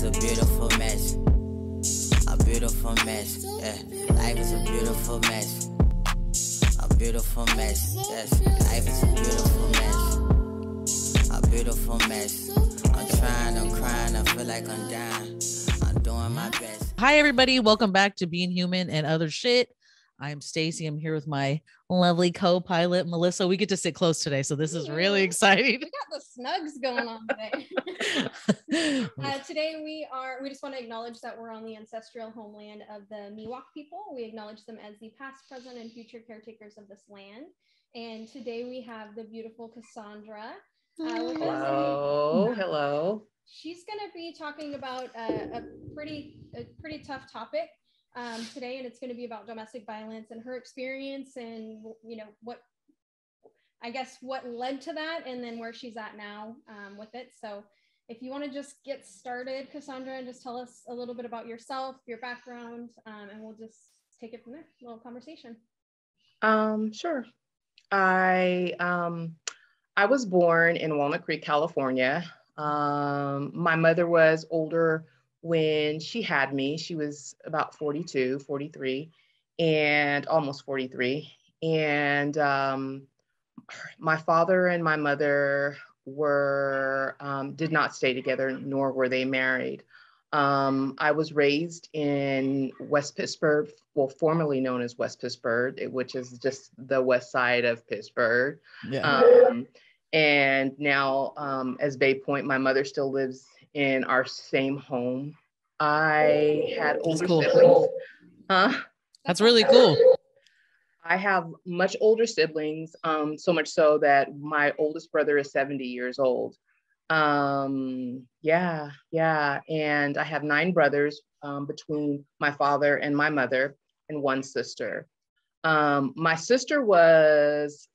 is a beautiful mess. A beautiful mess. Yeah. Life is a beautiful mess. A beautiful mess. Yes. Life is a beautiful mess. A beautiful mess. I'm trying, I'm crying, I feel like I'm dying. I'm doing my best. Hi, everybody. Welcome back to Being Human and Other Shit. I'm Staci. I'm here with my lovely co-pilot, Melissa. We get to sit close today, so this is really exciting. We got the snugs going on today. Today we just want to acknowledge that we're on the ancestral homeland of the Miwok people. We acknowledge them as the past, present, and future caretakers of this land. And today we have the beautiful Cousandra with us. Hello. She's going to be talking about a pretty tough topic today, and it's going to be about domestic violence and her experience, and what led to that, and then where she's at now with it. So if you want to just get started, Cousandra, and just tell us a little bit about yourself, your background, and we'll just take it from there. A little conversation. Sure. I was born in Walnut Creek, California. My mother was older when she had me. She was about 42, 43, and almost 43. And my father and my mother did not stay together, nor were they married. I was raised in West Pittsburgh, well, formerly known as West Pittsburgh, which is just the west side of Pittsburgh. Yeah. And now, as Bay Point, my mother still lives in our same home. I had older siblings. That's really cool. I have much older siblings, so much so that my oldest brother is 70 years old. Yeah. And I have 9 brothers between my father and my mother, and 1 sister. My sister was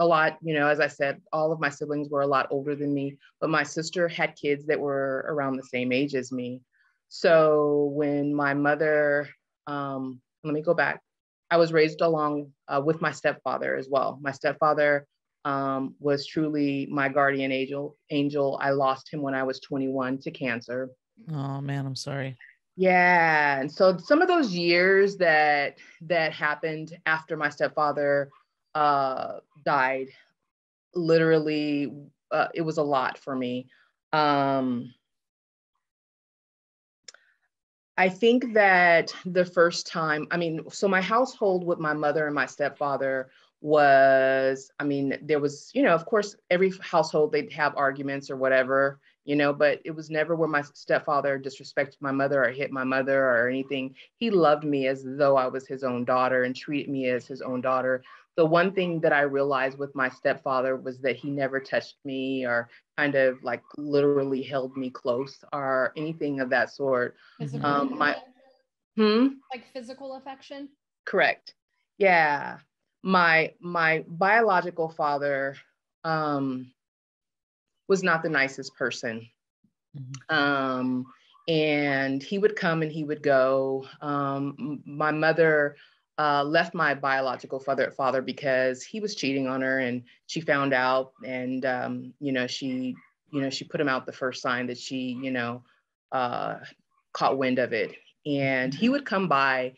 a lot, as I said, all of my siblings were a lot older than me, but my sister had kids that were around the same age as me. So when my mother, let me go back. I was raised along with my stepfather as well. My stepfather was truly my guardian angel. I lost him when I was 21 to cancer. Oh man, I'm sorry. Yeah, and so some of those years that happened after my stepfather died, literally, it was a lot for me. I think that the first time, so my household with my mother and my stepfather was, there was, of course, every household, they'd have arguments or whatever, but it was never where my stepfather disrespected my mother or hit my mother or anything. He loved me as though I was his own daughter and treated me as his own daughter. The one thing that I realized with my stepfather was that he never touched me or kind of like literally held me close or anything of that sort. Physical like physical affection? Correct. Yeah. My biological father was not the nicest person. And he would come and he would go. My mother left my biological father because he was cheating on her, and she found out, and she put him out the first sign that she caught wind of it. And he would come by,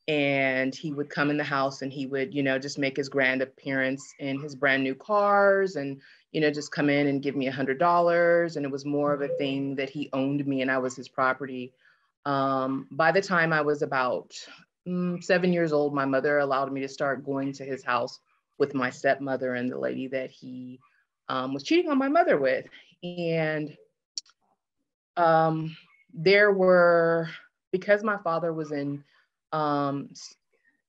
and he would come in the house, and he would just make his grand appearance in his brand new cars, and just come in and give me $100. And it was more of a thing that he owned me and I was his property. By the time I was about 7 years old, my mother allowed me to start going to his house with my stepmother and the lady that he was cheating on my mother with. And because my father was in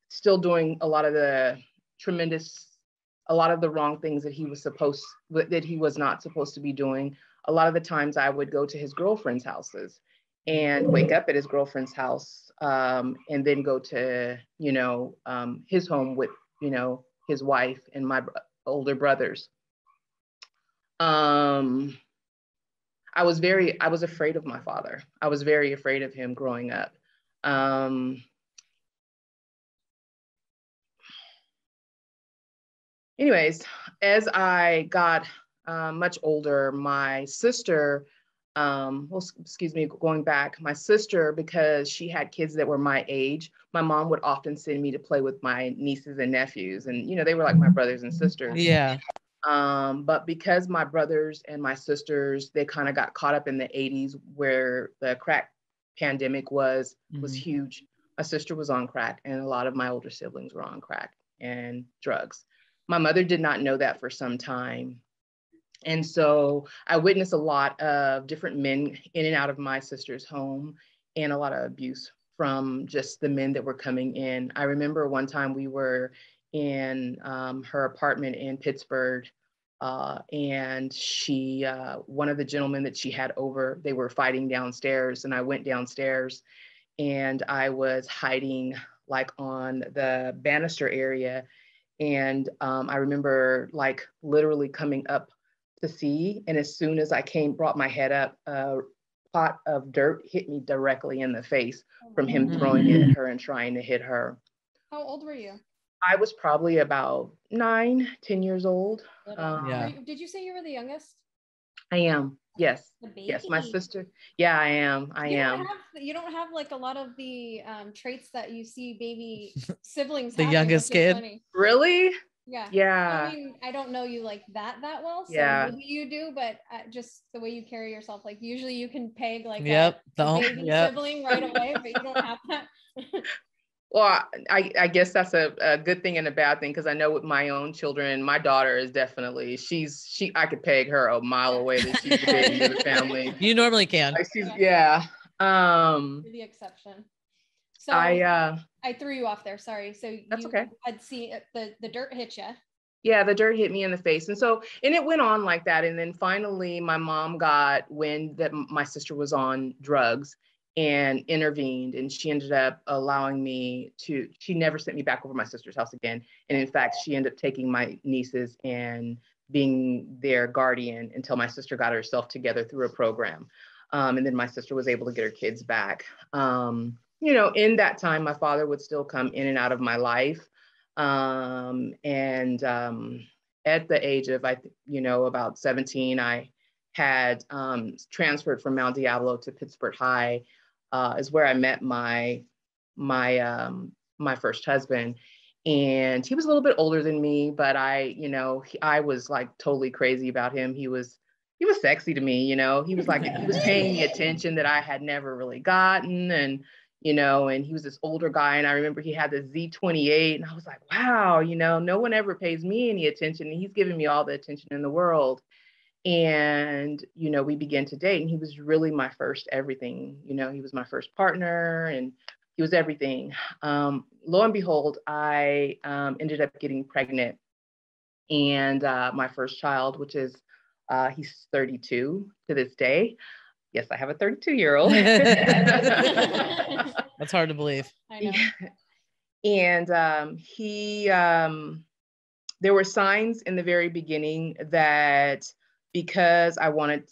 still doing a lot of the wrong things that he was not supposed to be doing. A lot of the times I would go to his girlfriend's houses and wake up at his girlfriend's house, and then go to, his home with, his wife and my older brothers. I was afraid of my father. I was very afraid of him growing up. Anyways, as I got much older, my sister well, excuse me, going back, my sister, because she had kids that were my age, my mom would often send me to play with my nieces and nephews. And, you know, they were like my brothers and sisters. Yeah. But because my brothers and my sisters, they kind of got caught up in the 80s where the crack pandemic was huge. My sister was on crack, and a lot of my older siblings were on crack and drugs. My mother did not know that for some time. And so I witnessed a lot of different men in and out of my sister's home, and a lot of abuse from just the men that were coming in. I remember one time we were in her apartment in Pittsburgh, and one of the gentlemen that she had over, they were fighting downstairs, and I went downstairs and I was hiding like on the banister area. And I remember like literally coming up to see. And as soon as I brought my head up, a pot of dirt hit me directly in the face from him throwing it at her and trying to hit her. How old were you? I was probably about 9, 10 years old. Yeah. Did you say you were the youngest? I am. Yes. The baby. Yes, my sister. Yeah, I am. You don't have like a lot of the traits that you see baby siblings The having, youngest which is kid. funny. Really? Yeah. Yeah. I mean, I don't know you like that well, so Yeah. maybe you do, but just the way you carry yourself, like usually you can peg like Yep. a baby sibling right away, but you don't have that. Well, I guess that's a good thing and a bad thing, because I know with my own children, my daughter is definitely, I could peg her a mile away that she's the baby of the family. You normally can. Like yeah. You're the exception. So I threw you off there. Sorry. So that's you okay. had seen the dirt hit you. Yeah, the dirt hit me in the face. And it went on like that. And then finally my mom got wind that my sister was on drugs and intervened. And she ended up allowing me she never sent me back over my sister's house again. And in fact, she ended up taking my nieces and being their guardian until my sister got herself together through a program. And then my sister was able to get her kids back. You know, in that time, my father would still come in and out of my life. At the age of, about 17, I had transferred from Mount Diablo to Pittsburgh High, is where I met my first husband. And he was a little bit older than me, but I was like totally crazy about him. He was sexy to me, he was like, he was paying me attention that I had never really gotten. And he was this older guy. And I remember he had the Z28, and I was like, wow, no one ever pays me any attention. And he's giving me all the attention in the world. And, we began to date, and he was really my first everything. He was my first partner, and he was everything. Lo and behold, I ended up getting pregnant, and my first child, which is, he's 32 to this day. Yes, I have a 32-year-old. That's hard to believe. I know. And there were signs in the very beginning that because I wanted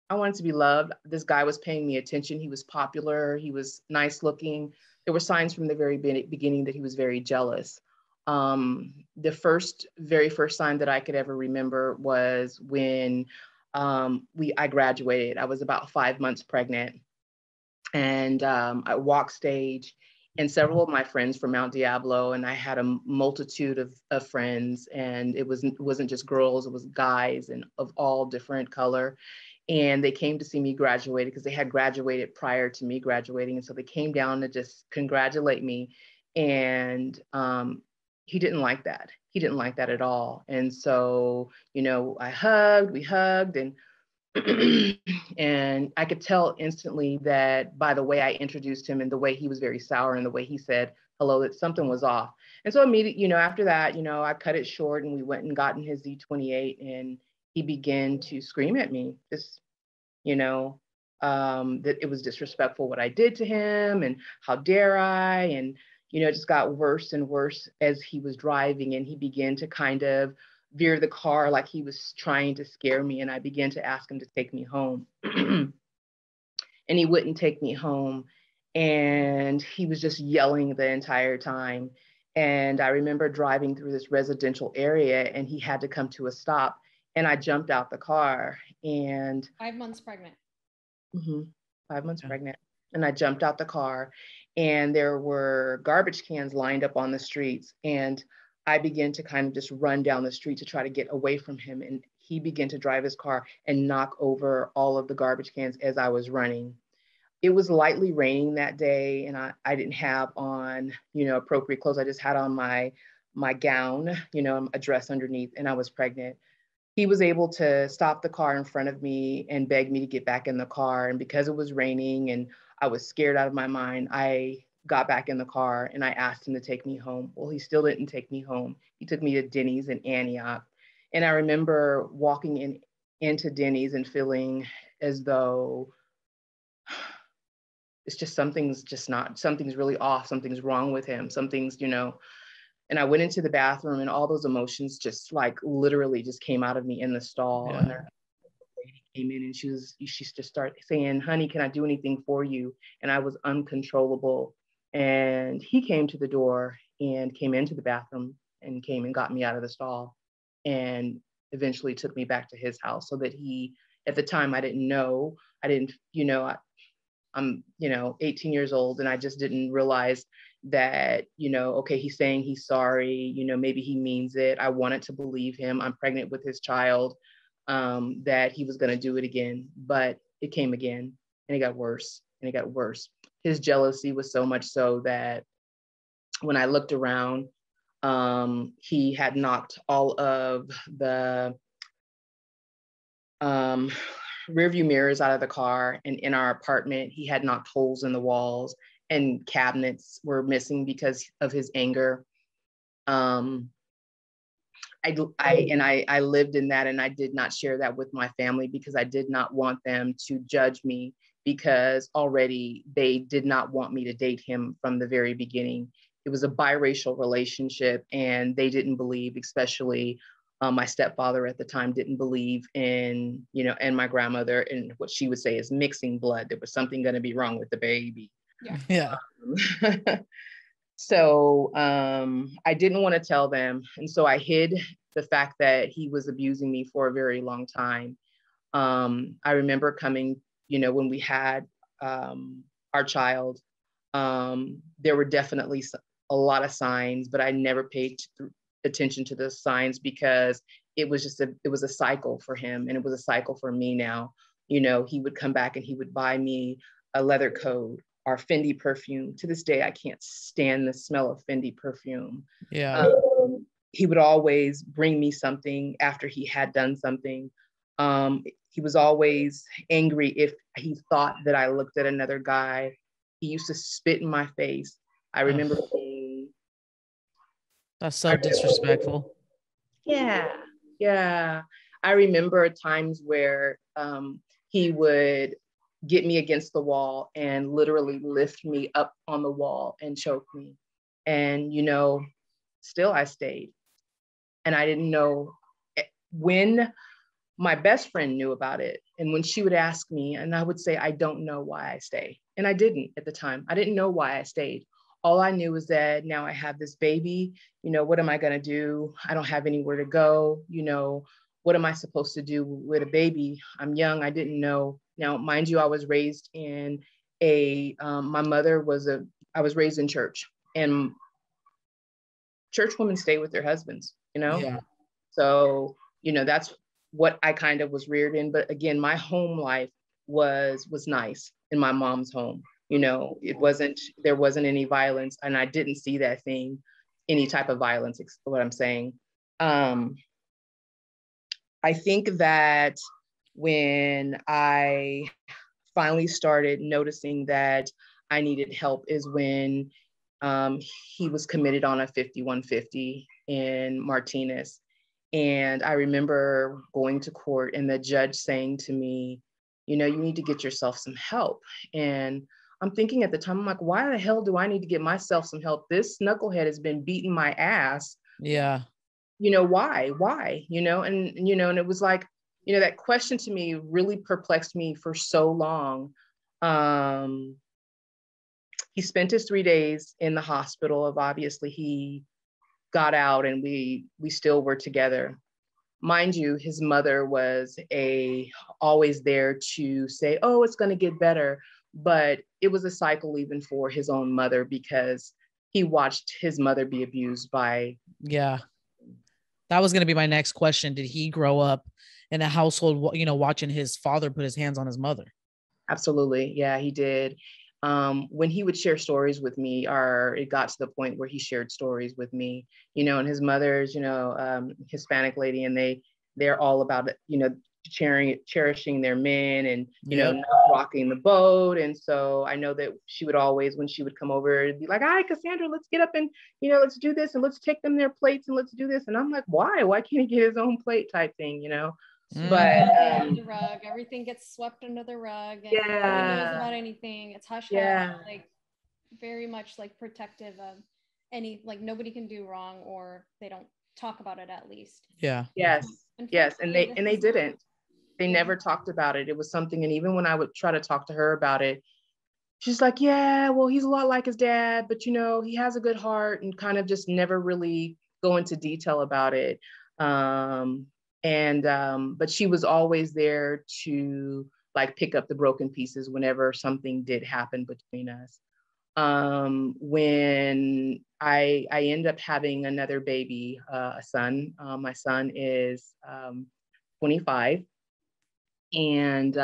to be loved, this guy was paying me attention. He was popular. He was nice looking. There were signs from the very beginning that he was very jealous. The very first sign that I could ever remember was when I graduated. I was about 5 months pregnant, and I walked stage, and several of my friends from Mount Diablo, and I had a multitude of friends, and it wasn't just girls, it was guys and of all different color. And they came to see me graduate because they had graduated prior to me graduating. And so they came down to just congratulate me. And he didn't like that. He didn't like that at all. And so, we hugged, and and I could tell instantly that by the way I introduced him and the way he was very sour and the way he said hello, that something was off. And so immediately, after that, I cut it short, and we went and got in his Z28, and he began to scream at me, just, that it was disrespectful what I did to him, and how dare I, and, it just got worse and worse as he was driving, and he began to kind of veer the car like he was trying to scare me. And I began to ask him to take me home. And he wouldn't take me home. And he was just yelling the entire time. And I remember driving through this residential area, and he had to come to a stop. And I jumped out the car. And 5 months pregnant. Mm-hmm. 5 months Yeah. pregnant. And I jumped out the car, and there were garbage cans lined up on the streets. And I began to kind of just run down the street to try to get away from him. And he began to drive his car and knock over all of the garbage cans as I was running. It was lightly raining that day, and I didn't have on, appropriate clothes. I just had on my gown, a dress underneath, and I was pregnant. He was able to stop the car in front of me and beg me to get back in the car. And because it was raining and I was scared out of my mind, I got back in the car and I asked him to take me home. Well, he still didn't take me home. He took me to Denny's in Antioch. And I remember walking into Denny's and feeling as though it's just something's really off, something's wrong with him, and I went into the bathroom and all those emotions just like literally just came out of me in the stall. Yeah. And the lady came in and she just started saying, "Honey, can I do anything for you?" And I was uncontrollable. And he came to the door and came into the bathroom and came and got me out of the stall and eventually took me back to his house so that at the time I didn't know, I'm, 18 years old, and I just didn't realize that, okay, he's saying he's sorry, maybe he means it. I wanted to believe him. I'm pregnant with his child, that he was going to do it again, but it came again and it got worse and it got worse. His jealousy was so much so that when I looked around, he had knocked all of the rearview mirrors out of the car, and in our apartment he had knocked holes in the walls and cabinets were missing because of his anger. I lived in that, and I did not share that with my family because I did not want them to judge me, because already they did not want me to date him from the very beginning. It was a biracial relationship, and they didn't believe, especially my stepfather at the time didn't believe in, and my grandmother, in what she would say is mixing blood. There was something going to be wrong with the baby. Yeah. So I didn't want to tell them. And so I hid the fact that he was abusing me for a very long time. I remember coming, when we had our child, there were definitely a lot of signs, but I never paid attention to the signs because it was a cycle for him, and it was a cycle for me now. He would come back and he would buy me a leather coat or Fendi perfume. To this day, I can't stand the smell of Fendi perfume. Yeah. He would always bring me something after he had done something. He was always angry if he thought that I looked at another guy. He used to spit in my face. I remember That's so disrespectful. Yeah. I remember times where he would get me against the wall and literally lift me up on the wall and choke me. And, still I stayed. And I didn't know when my best friend knew about it. And when she would ask me, and I would say, I don't know why I stay. And I didn't at the time. I didn't know why I stayed. All I knew was that now I have this baby. What am I going to do? I don't have anywhere to go. What am I supposed to do with a baby? I'm young. I didn't know. Now, mind you, I was raised in I was raised in church, and church women stay with their husbands, Yeah. So, that's what I kind of was reared in. But again, my home life was nice in my mom's home. There wasn't any violence, and I didn't see any type of violence, what I'm saying. I think that when I finally started noticing that I needed help is when he was committed on a 5150 in Martinez. And I remember going to court and the judge saying to me, you need to get yourself some help. And I'm thinking at the time, I'm like, why the hell do I need to get myself some help? This knucklehead has been beating my ass. Yeah. Why? And it was like, that question to me really perplexed me for so long. He spent his 3 days in the hospital. Obviously he got out, and we still were together. mind you, his mother was always there to say, oh, it's going to get better. But it was a cycle even for his own mother, because he watched his mother be abused by. Yeah. That was going to be my next question. Did he grow up in a household, watching his father put his hands on his mother? Absolutely. Yeah, he did. When he would share stories with me, or it got to the point where he shared stories with me, and his mother's, Hispanic lady, and they're all about it, cherishing their men, and not rocking the boat. And so I know that she would always, when she would come over, be like, "Hi, Cousandra, let's get up and let's do this, and let's take them their plates, and let's do this." And I'm like, "Why can't he get his own plate?" type thing, But the rug, everything gets swept under the rug, and nobody knows about anything. It's hush hush, like very much like protective of any, like nobody can do wrong, or they don't talk about it at least. Yeah. Yes. And they didn't. They never talked about it. It was something, and even when I would try to talk to her about it, she's like, "Yeah, well, he's a lot like his dad, but he has a good heart," and kind of just never really go into detail about it. But she was always there to like pick up the broken pieces whenever something did happen between us. When I end up having another baby, a son. My son is 25. And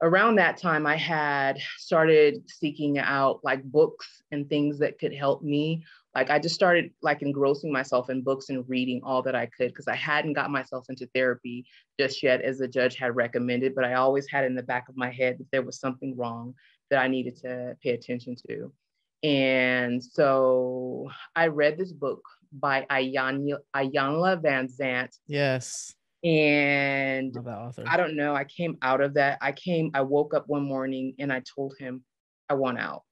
around that time, I had started seeking out like books and things that could help me. Like I just started like engrossing myself in books and reading all that I could, because I hadn't got myself into therapy just yet, as the judge had recommended, but I always had in the back of my head that there was something wrong that I needed to pay attention to. And so I read this book by Iyanla Van Zant. Yes. And I don't know, I came out of that. I woke up one morning and I told him, I want out.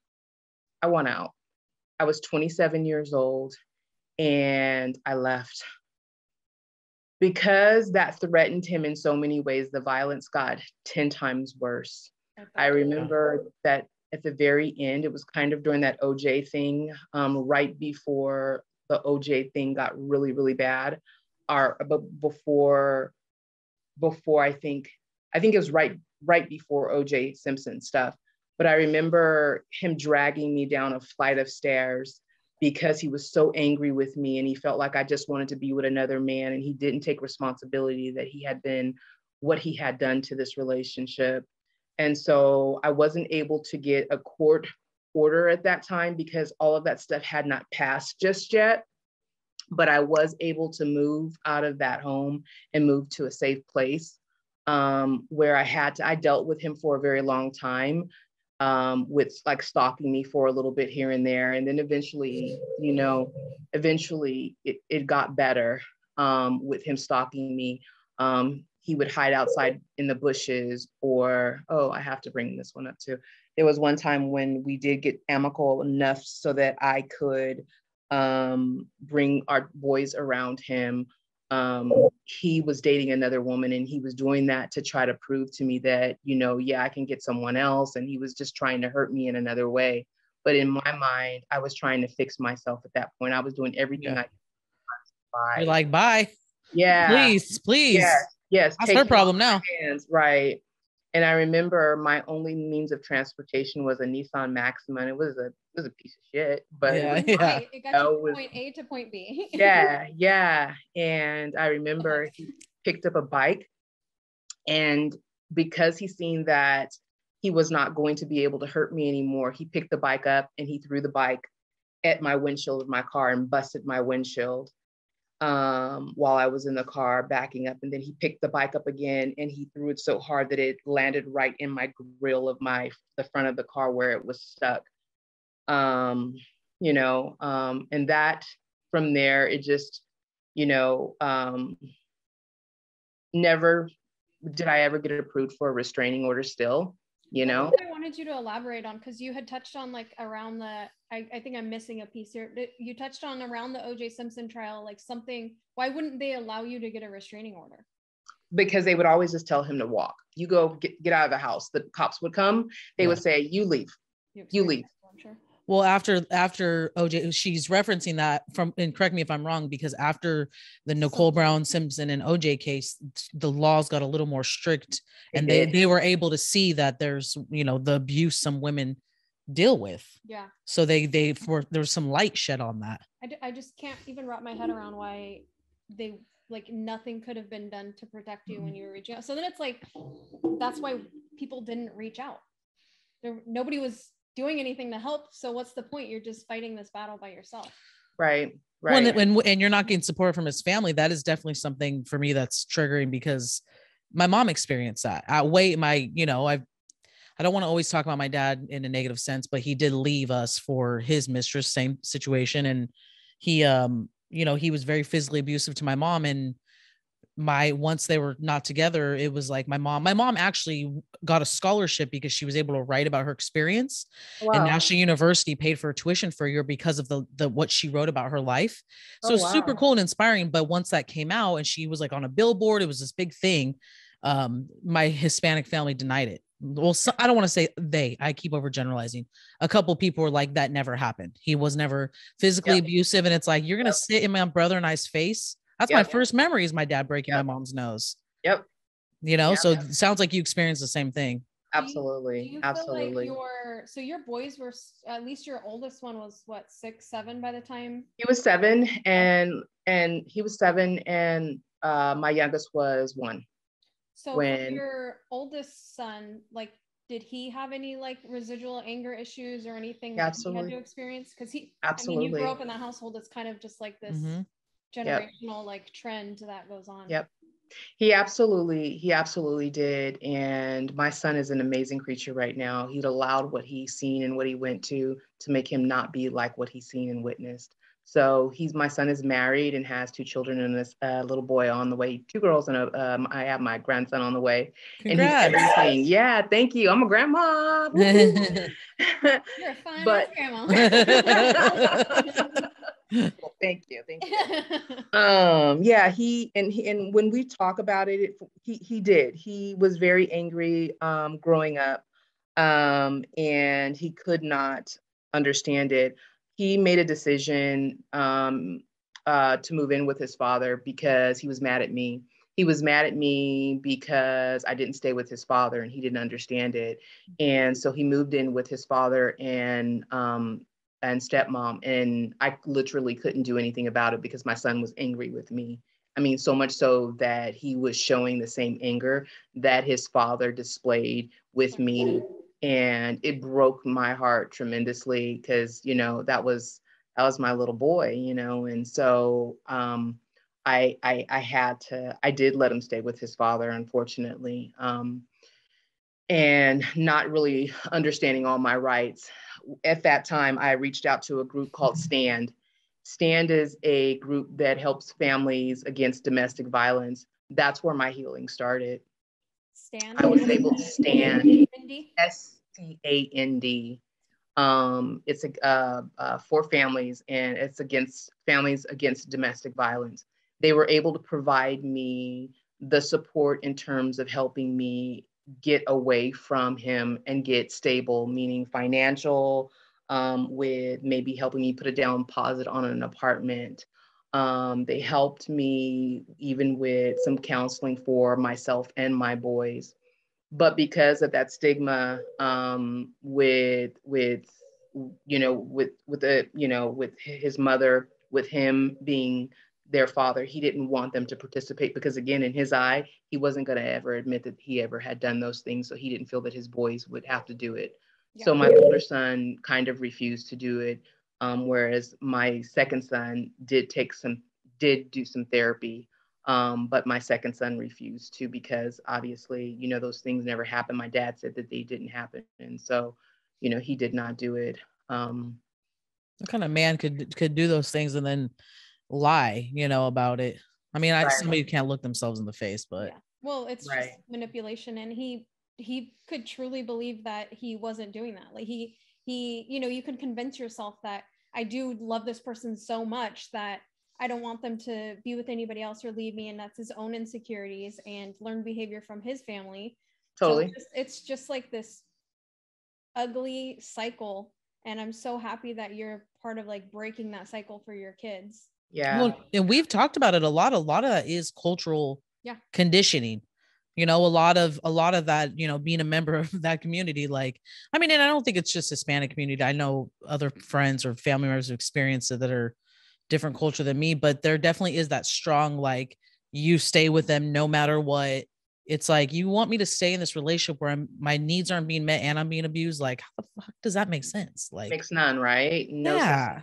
I want out. I was 27 years old and I left. Because that threatened him in so many ways, the violence got 10 times worse. I remember that at the very end, it was kind of during that OJ thing, right before the OJ thing got really, really bad. But before I think it was right before Oj Simpson stuff. But I remember him dragging me down a flight of stairs because he was so angry with me, and he felt like I just wanted to be with another man, and he didn't take responsibility that he had been what he had done to this relationship. And so I wasn't able to get a court order at that time because all of that stuff had not passed just yet. But I was able to move out of that home and move to a safe place, where I dealt with him for a very long time, with like stalking me for a little bit here and there. And then eventually it got better, with him stalking me. He would hide outside in the bushes, or, I have to bring this one up too. There was one time when we did get amicable enough so that I could bring our boys around him. He was dating another woman, and he was doing that to try to prove to me that, I can get someone else. And he was just trying to hurt me in another way. But in my mind, I was trying to fix myself at that point. I was doing everything I could. You're like, bye. Yeah. Please. Yes. That's her problem now. Hands, right. And I remember my only means of transportation was a Nissan Maxima. It was a piece of shit, but it got you from point A to point B. yeah. And I remember he picked up a bike, and because he seen that he was not going to be able to hurt me anymore, he picked the bike up and he threw the bike at my windshield of my car and busted my windshield. While I was in the car backing up. And then he picked the bike up again and he threw it so hard that it landed right in my grill of the front of the car where it was stuck. And that from there, it just, never did I ever get approved for a restraining order still. I wanted you to elaborate on, because you had touched on like around I think I'm missing a piece here. You touched on around the Oj Simpson trial, like something, why wouldn't they allow you to get a restraining order? Because they would always just tell him to walk. You go get out of the house. The cops would come. They would say, you leave. You leave. Sure. Well, after OJ, she's referencing that from, and correct me if I'm wrong, because after the Nicole Brown Simpson and OJ case, the laws got a little more strict, and they were able to see that there's, you know, the abuse some women deal with. Yeah. So there was some light shed on that. I just can't even wrap my head around why they, like, nothing could have been done to protect you when you were reaching out. So then it's like, that's why people didn't reach out. Nobody was doing anything to help. So what's the point? You're just fighting this battle by yourself. Right. Well, and you're not getting support from his family. That is definitely something for me that's triggering, because my mom experienced that. I don't want to always talk about my dad in a negative sense, but he did leave us for his mistress, same situation. And he, he was very physically abusive to my mom. And once they were not together, it was like my mom actually got a scholarship because she was able to write about her experience. Wow. And National University paid for her tuition for a year because of the what she wrote about her life. So it's super cool and inspiring. But once that came out and she was like on a billboard, it was this big thing. My Hispanic family denied it. Well, I don't want to say I keep overgeneralizing. A couple people were like, that never happened. He was never physically abusive. And it's like, you're going to sit in my brother and I's face. That's my first memory, is my dad breaking my mom's nose. Yep. So it sounds like you experienced the same thing. Absolutely. Do you Absolutely. feel like your boys were, at least your oldest one was what, 6, 7 by the time? He was 7 and he was 7 and my youngest was 1. So when your oldest son, like, did he have any like residual anger issues or anything that he had to experience? Because you grew up in that household. It's kind of just like this generational like trend that goes on. Yep. He absolutely did. And my son is an amazing creature right now. He'd allowed what he's seen and what he went to make him not be like what he's seen and witnessed. So my son is married and has 2 children and this little boy on the way, 2 girls, and I have my grandson on the way. Congrats. And he's everything. Yeah, thank you. I'm a grandma. You're a fine grandma. Well, thank you. And when we talk about it, he was very angry growing up, and he could not understand it. He made a decision to move in with his father because he was mad at me. He was mad at me because I didn't stay with his father and he didn't understand it. And so he moved in with his father and stepmom. And I literally couldn't do anything about it because my son was angry with me. I mean, so much so that he was showing the same anger that his father displayed with me. And it broke my heart tremendously because, that was my little boy, and so I did let him stay with his father, unfortunately, and not really understanding all my rights. At that time, I reached out to a group called STAND. STAND is a group that helps families against domestic violence. That's where my healing started. STAND? I was able to stand. STAND. It's for families, and it's against families against domestic violence. They were able to provide me the support in terms of helping me get away from him and get stable, meaning financial, with maybe helping me put a down deposit on an apartment. They helped me even with some counseling for myself and my boys. But because of that stigma, with his mother, with him being their father, he didn't want them to participate because, again, in his eye, he wasn't going to ever admit that he ever had done those things. So he didn't feel that his boys would have to do it. Yeah. So my older son kind of refused to do it, whereas my second son did do some therapy. But my second son refused to because obviously, those things never happened. My dad said that they didn't happen. And so, he did not do it. What kind of man could do those things and then lie, about it? I mean, somebody can't look themselves in the face, but. Yeah. Well, it's just manipulation. And he could truly believe that he wasn't doing that. Like he, you can convince yourself that I do love this person so much that I don't want them to be with anybody else or leave me. And that's his own insecurities and learned behavior from his family. Totally. So it's just like this ugly cycle And I'm so happy that you're part of like breaking that cycle for your kids. Yeah. Well, and we've talked about it a lot. A lot of that is cultural conditioning. You know, a lot of that, you know, being a member of that community. Like, I mean, and I don't think it's just Hispanic community. I know other friends or family members who experience it that are different culture than me, but there definitely is that strong, like, you stay with them no matter what. It's like, you want me to stay in this relationship where my needs aren't being met and I'm being abused. Like, how the fuck does that make sense? Like, Makes none, right? No sense yeah.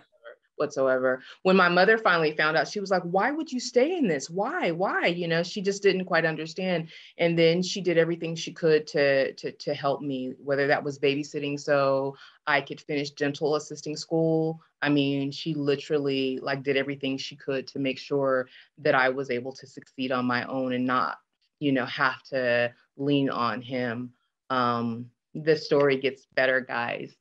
whatsoever. When my mother finally found out, she was like, why would you stay in this? Why? You know, she just didn't quite understand. And then she did everything she could to help me, whether that was babysitting so I could finish dental assisting school. I mean, she literally like did everything she could to make sure that I was able to succeed on my own and not, you know, have to lean on him. The story gets better, guys.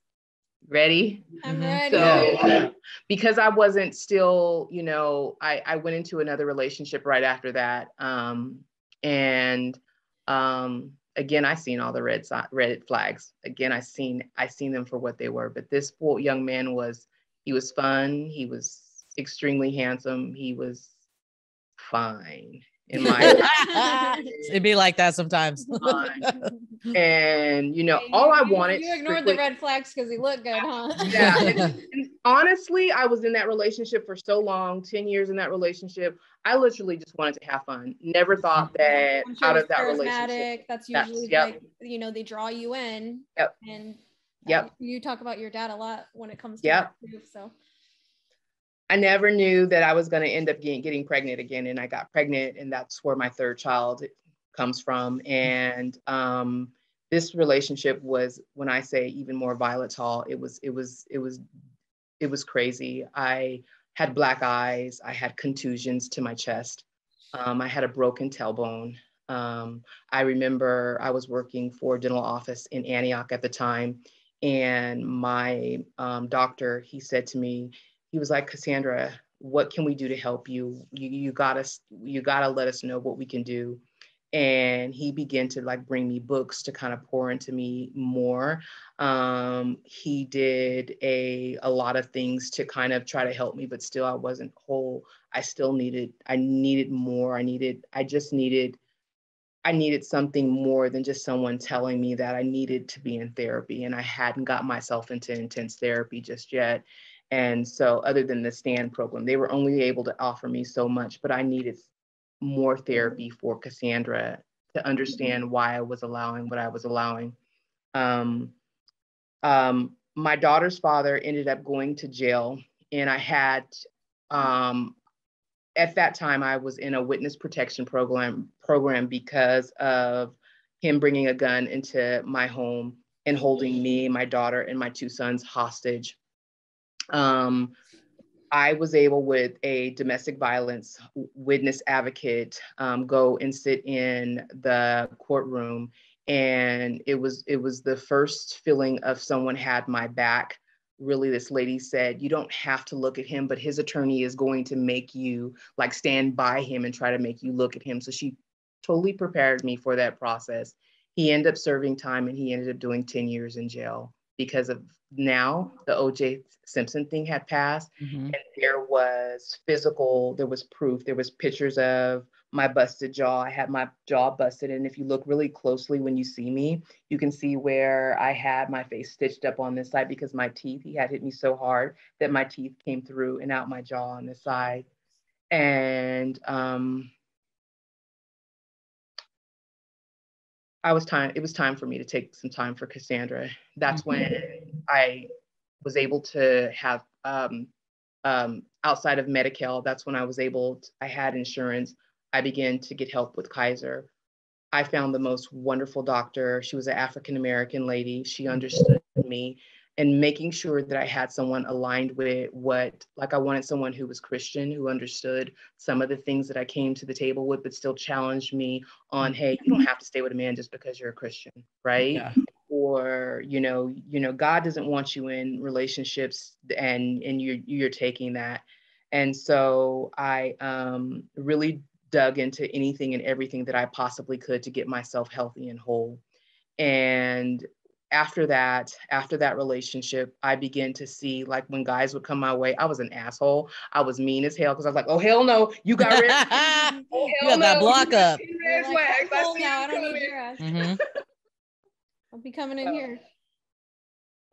Ready? I'm ready. So because I wasn't still, you know, I went into another relationship right after that. And again, I seen all the red flags. Again, I seen them for what they were. But this young man he was fun. He was extremely handsome. He was fine. In my It'd be like that sometimes. And you know, all I wanted, you ignored the red flags because he looked good, huh? Yeah. And honestly, I was in that relationship for so long, 10 years in that relationship. I literally just wanted to have fun. Never thought that I'm sure out of that charismatic. relationship. That's usually like, you know, they draw you in. Yep. And Yep. You talk about your dad a lot when it comes to yep. that too, so. I never knew that I was going to end up getting pregnant again. And I got pregnant, and that's where my third child comes from. And this relationship was, when I say even more volatile, it was crazy. I had black eyes. I had contusions to my chest. I had a broken tailbone. I remember I was working for a dental office in Antioch at the time. And my doctor, he said to me, he was like, Cousandra, what can we do to help you? You gotta let us know what we can do. And he began to like bring me books to kind of pour into me more. He did a lot of things to kind of try to help me, but still I wasn't whole. I needed more. I needed something more than just someone telling me that I needed to be in therapy, and I hadn't got myself into intense therapy just yet. And so other than the STAND program, they were only able to offer me so much, but I needed more therapy for Cousandra to understand why I was allowing what I was allowing. My daughter's father ended up going to jail, and I had, at that time, I was in a witness protection program because of him bringing a gun into my home and holding me, my daughter, and my two sons hostage. I was able, with a domestic violence witness advocate, go and sit in the courtroom. And it was the first feeling of someone had my back. Really, this lady said, you don't have to look at him, but his attorney is going to make you like stand by him and try to make you look at him. So she totally prepared me for that process. He ended up serving time, and he ended up doing 10 years in jail because of now the Oj Simpson thing had passed. Mm-hmm. And there was proof, there was pictures of my busted jaw. I had my jaw busted. And if you look really closely when you see me, you can see where I had my face stitched up on this side because he had hit me so hard that my teeth came through and out my jaw on this side. And it was time for me to take some time for Cousandra. That's when I was able to have, outside of Medi-Cal, that's when I had insurance. I began to get help with Kaiser. I found the most wonderful doctor. She was an African-American lady. She understood me, and making sure that I had someone aligned with I wanted someone who was Christian, who understood some of the things that I came to the table with, but still challenged me on, hey, you don't have to stay with a man just because you're a Christian, right? Yeah. Or, God doesn't want you in relationships and you're taking that. And so I really dug into anything and everything that I possibly could to get myself healthy and whole. And after that relationship, I began to see, like, when guys would come my way, I was an asshole. I was mean as hell because I was like, oh hell no, you got red. Oh You hell got that no, block you got up. 10 You're red like, flags. I'm I cool see now. you I don't need coming. your ass. Mm-hmm. I'll be coming in here.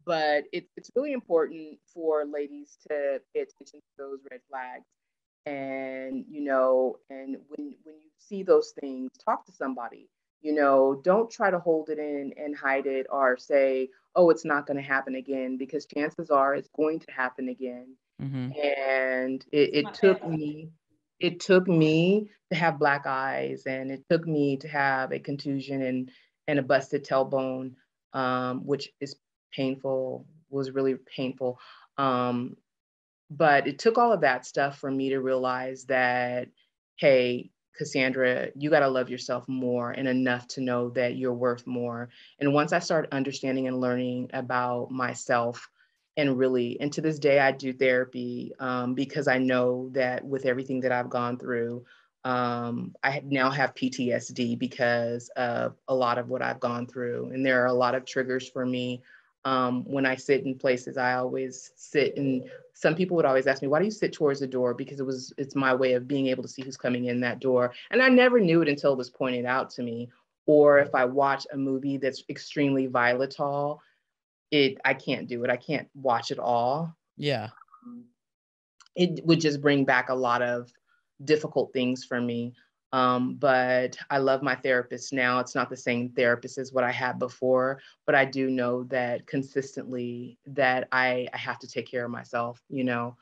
But it's really important for ladies to pay attention to those red flags. And, you know, and when you see those things, talk to somebody. You know, don't try to hold it in and hide it or say, oh, it's not going to happen again, because chances are it's going to happen again. Mm-hmm. And it took me to have black eyes, and it took me to have a contusion and a busted tailbone, which is painful, was really painful. But it took all of that stuff for me to realize that, hey, Cousandra, you got to love yourself more and enough to know that you're worth more. And once I started understanding and learning about myself, and to this day, I do therapy, because I know that with everything that I've gone through, I now have PTSD because of a lot of what I've gone through. And there are a lot of triggers for me. When I sit in places, I always sit, and some people would always ask me, why do you sit towards the door? Because it's my way of being able to see who's coming in that door. And I never knew it until it was pointed out to me. Or if I watch a movie that's extremely volatile, I can't do it. I can't watch it all. Yeah. It would just bring back a lot of difficult things for me. But I love my therapist now. It's not the same therapist as what I had before, but I do know that consistently that I have to take care of myself, you know,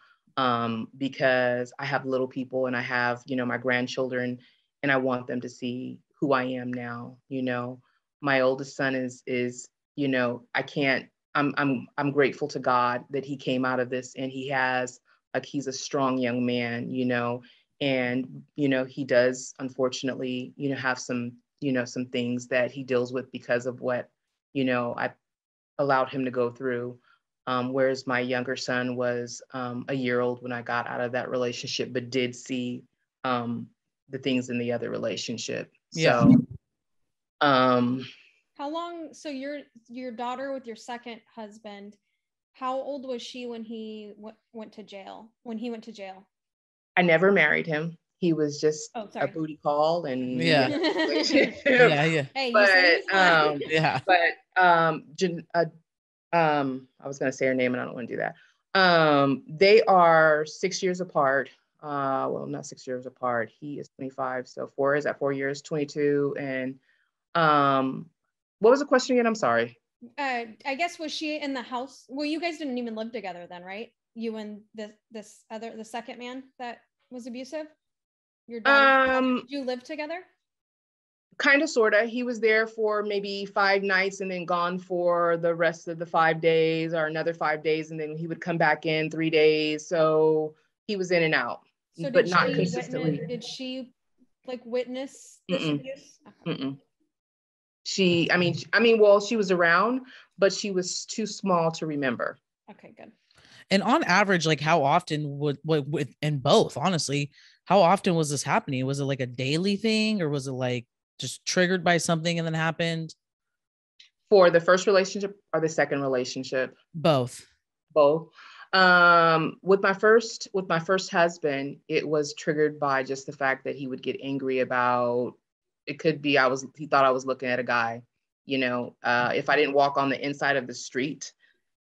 because I have little people and I have, you know, my grandchildren, and I want them to see who I am now. You know, my oldest son is, you know, I'm grateful to God that he came out of this, and he's a strong young man, you know. And, you know, he does, unfortunately, you know, have some, you know, some things that he deals with because of what, you know, I allowed him to go through. Whereas my younger son was a year old when I got out of that relationship, but did see the things in the other relationship. Yeah. So, How long? So your daughter with your second husband, how old was she when he went to jail? When he went to jail? I never married him. He was just a booty call, and Yeah. yeah. Yeah. Hey, you But said he was fun. Yeah. I was going to say her name, and I don't want to do that. They are 6 years apart. Well, not 6 years apart. He is 25, so 4 years, 22. And what was the question again? I'm sorry. I guess, was she in the house? Well, you guys didn't even live together then, right? You and the second man that was abusive? Your daughter, did you live together? Kind of, sort of. He was there for maybe 5 nights and then gone for the rest of the 5 days, or another 5 days, and then he would come back in 3 days. So he was in and out, So but not consistently. Did she like witness this Mm-mm. abuse? Mm-mm. Well, she was around, but she was too small to remember. Okay, good. And on average, like, how often would in both, honestly, how often was this happening? Was it like a daily thing, or was it like just triggered by something and then happened? For the first relationship or the second relationship? Both. Both. With my first husband, it was triggered by just the fact that he would get angry about, it could be he thought I was looking at a guy, you know. If I didn't walk on the inside of the street,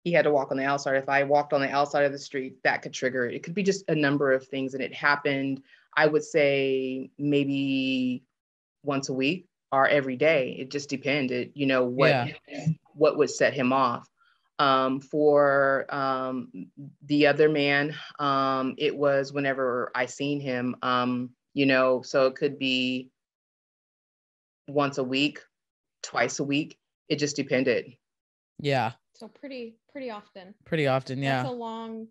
he had to walk on the outside. If I walked on the outside of the street, that could trigger it. It could be just a number of things. And it happened, I would say, maybe once a week or every day. It just depended, you know, what would set him off. For the other man, it was whenever I seen him, you know, so it could be once a week, twice a week. It just depended. Yeah. So pretty often. Pretty often, yeah.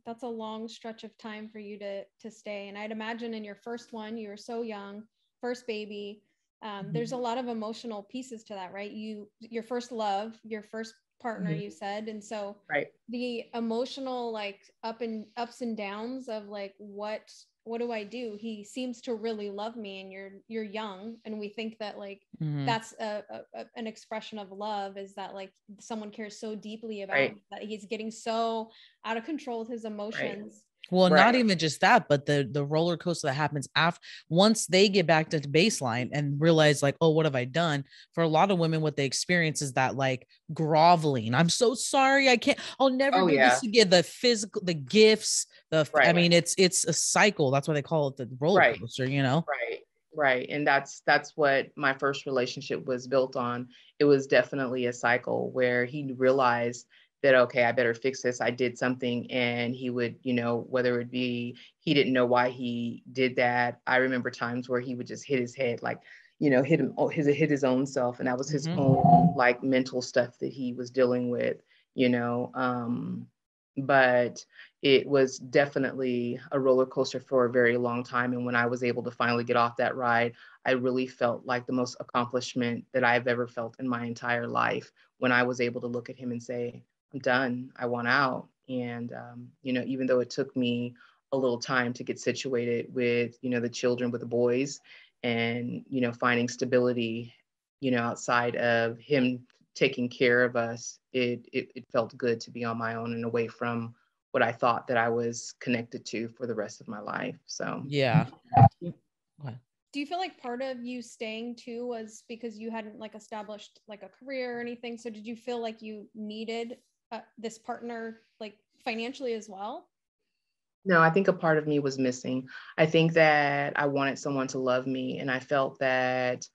That's a long stretch of time for you to stay. And I'd imagine in your first one, you were so young, first baby. There's a lot of emotional pieces to that, right? Your first love, your first partner, you said. And so right. The emotional like ups and downs of like what what do I do? He seems to really love me, and you're young, and we think that like that's an expression of love, is that like someone cares so deeply about him, that he's getting so out of control with his emotions. Well, not even just that, but the roller coaster that happens after, once they get back to baseline and realize like, oh, what have I done? For a lot of women, what they experience is that like groveling. I'm so sorry. I'll never do this again. The physical, the gifts, I mean, it's a cycle. That's why they call it the roller coaster, you know? Right. And that's what my first relationship was built on. It was definitely a cycle where he realized that, okay, I better fix this. I did something, and he would, you know, whether it be, he didn't know why he did that. I remember times where he would just hit his head, like, you know, hit his own self. And that was his own like mental stuff that he was dealing with, you know. But it was definitely a roller coaster for a very long time. And when I was able to finally get off that ride, I really felt like the most accomplishment that I've ever felt in my entire life, when I was able to look at him and say, I'm done. I want out. And, you know, even though it took me a little time to get situated with, you know, the children, with the boys, and, you know, finding stability, you know, outside of him taking care of us, it felt good to be on my own and away from what I thought that I was connected to for the rest of my life. So, yeah. Do you feel like part of you staying too was because you hadn't like established like a career or anything? So did you feel like you needed this partner like financially as well? No, I think a part of me was missing. I think that I wanted someone to love me, and I felt that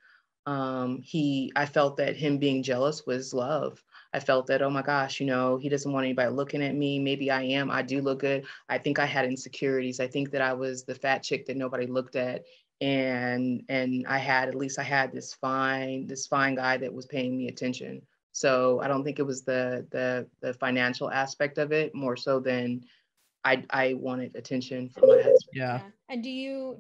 I felt that him being jealous was love. I felt that, oh my gosh, you know, he doesn't want anybody looking at me. Maybe I do look good. I think I had insecurities. I think that I was the fat chick that nobody looked at. And I had this fine guy that was paying me attention. So I don't think it was the financial aspect of it, more so than I wanted attention from my husband. Yeah. And do you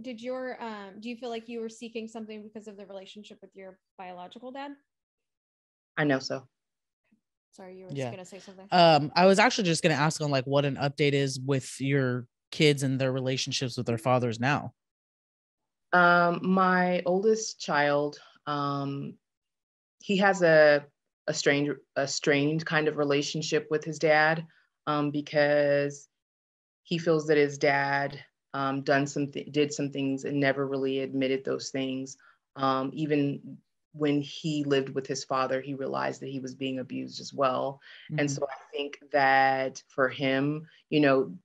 feel like you were seeking something because of the relationship with your biological dad? I know so. Sorry, you were just gonna say something. I was actually just gonna ask on like what an update is with your kids and their relationships with their fathers now. My oldest child, he has a strained kind of relationship with his dad, because he feels that his dad did some things and never really admitted those things. Even when he lived with his father, he realized that he was being abused as well. And so I think that for him, you know,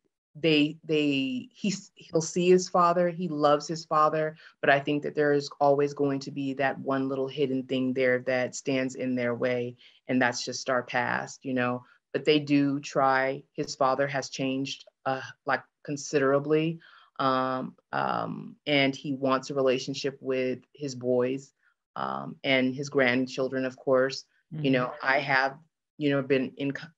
he'll see his father, he loves his father, but I think that there is always going to be that one little hidden thing there that stands in their way, and that's just our past, you know. But they do try. His father has changed like considerably, and he wants a relationship with his boys, and his grandchildren, of course. You know, I have, you know, been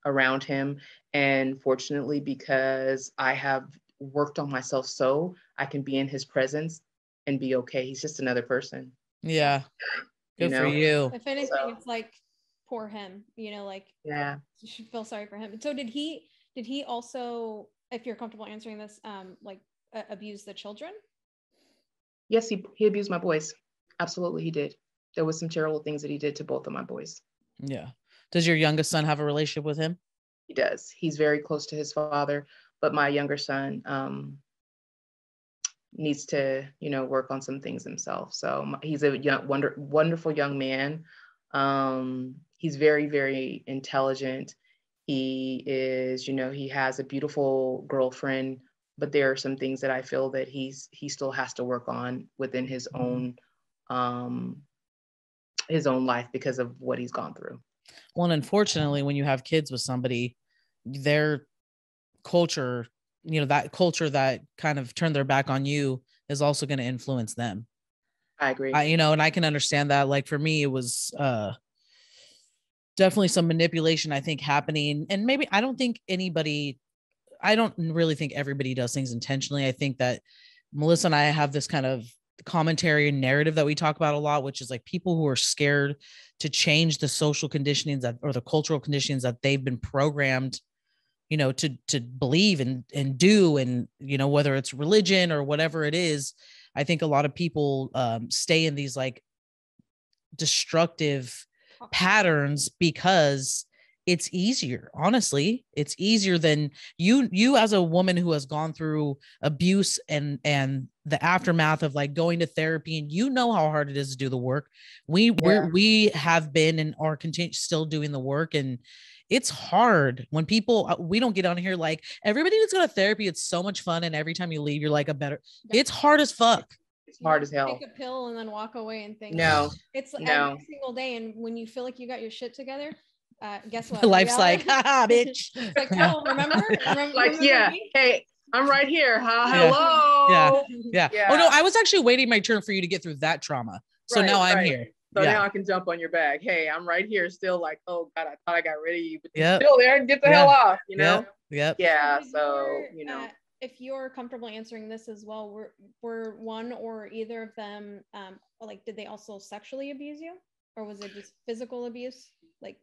around him, and fortunately, because I have worked on myself, so I can be in his presence and be okay. He's just another person. Yeah. Good for you. If anything, it's like, poor him, you know, like, yeah, you should feel sorry for him. And so did he also, if you're comfortable answering this, like abuse the children? Yes, he abused my boys. Absolutely, he did. There was some terrible things that he did to both of my boys. Yeah. Does your youngest son have a relationship with him? He does. He's very close to his father, but my younger son needs to, you know, work on some things himself. So he's a wonderful young man. He's very, very intelligent. He is, you know, he has a beautiful girlfriend, but there are some things that I feel that he still has to work on within his own life because of what he's gone through. Well, and unfortunately, when you have kids with somebody, their culture, you know, that culture that kind of turned their back on you is also going to influence them. I agree. You know, and I can understand that. Like for me, it was definitely some manipulation, I think, happening. And maybe I don't really think everybody does things intentionally. I think that Melissa and I have this kind of commentary and narrative that we talk about a lot, which is like people who are scared to change the social conditionings or the cultural conditionings that they've been programmed you know, to believe and do, and, you know, whether it's religion or whatever it is. I think a lot of people stay in these like destructive patterns because it's easier. Honestly, it's easier than you as a woman who has gone through abuse and the aftermath of like going to therapy, and you know how hard it is to do the work. We have been and are still doing the work, and it's hard when people, we don't get on here like everybody needs to go to therapy. It's so much fun, and every time you leave, you're like it's hard as fuck. It's hard as hell. Take a pill and then walk away and think, no, it's no. every single day. And when you feel like you got your shit together, guess what? Life's like, haha, bitch. It's like, oh, remember Like, yeah, me? hey, I'm right here. Yeah. Hello. Yeah. Oh no, I was actually waiting my turn for you to get through that trauma. So now I'm here. So now I can jump on your back. Hey, I'm right here still, like, oh God, I thought I got rid of you, but you're still there, and get the hell off, you know? Yep. Yeah. So, you know. If you're comfortable answering this as well, were one or either of them, like, did they also sexually abuse you, or was it just physical abuse? Like,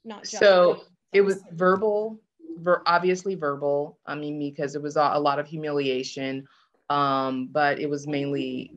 not just. So it was verbal, obviously verbal. I mean, because it was a lot of humiliation, but it was mainly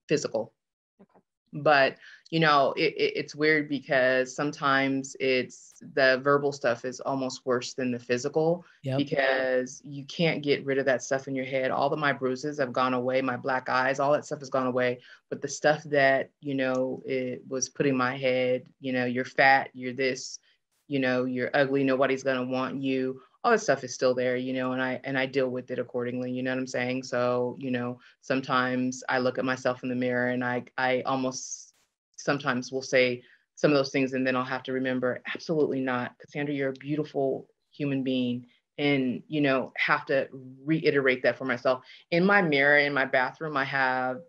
physical. Okay. But you know, it's weird because sometimes it's the verbal stuff is almost worse than the physical, because you can't get rid of that stuff in your head. All of my bruises have gone away, my black eyes, all that stuff has gone away. But the stuff that, you know, it was putting my head, you know, you're fat, you're this, you know, you're ugly, nobody's gonna want you. All that stuff is still there, you know, and I deal with it accordingly. You know what I'm saying? So, you know, sometimes I look at myself in the mirror and I almost sometimes will say some of those things, and then I'll have to remember, absolutely not, Cousandra, you're a beautiful human being, and, you know, have to reiterate that for myself. In my mirror, in my bathroom, I have